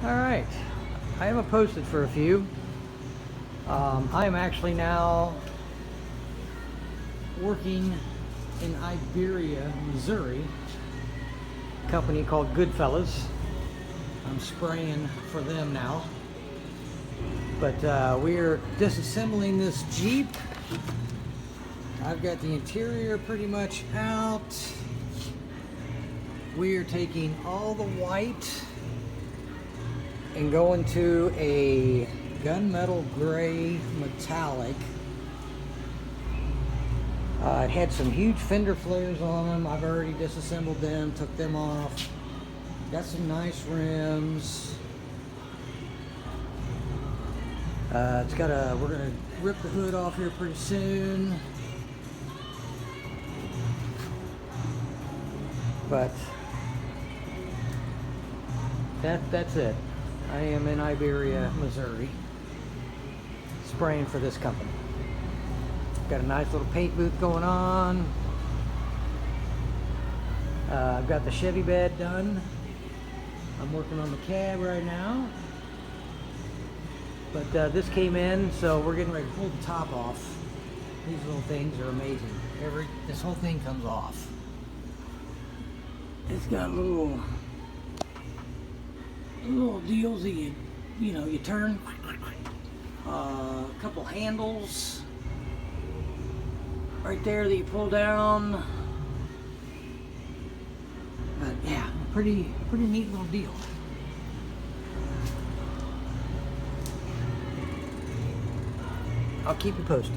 All right, I haven't posted for a few. I am actually now working in Iberia, Missouri, a company called Goodfellas. I'm spraying for them now. But we're disassembling this Jeep. I've got the interior pretty much out. We are taking all the white and going to a gunmetal gray metallic. It had some huge fender flares on them. I've already disassembled them, took them off. Got some nice rims. We're gonna rip the hood off here pretty soon. But that's it. I am in Iberia, Missouri, spraying for this company. Got a nice little paint booth going on. I've got the Chevy bed done. I'm working on the cab right now. But this came in, so we're getting ready to pull the top off. These little things are amazing. This whole thing comes off. It's got little deals that you turn. A couple handles right there that you pull down. But yeah, pretty neat little deal. I'll keep you posted.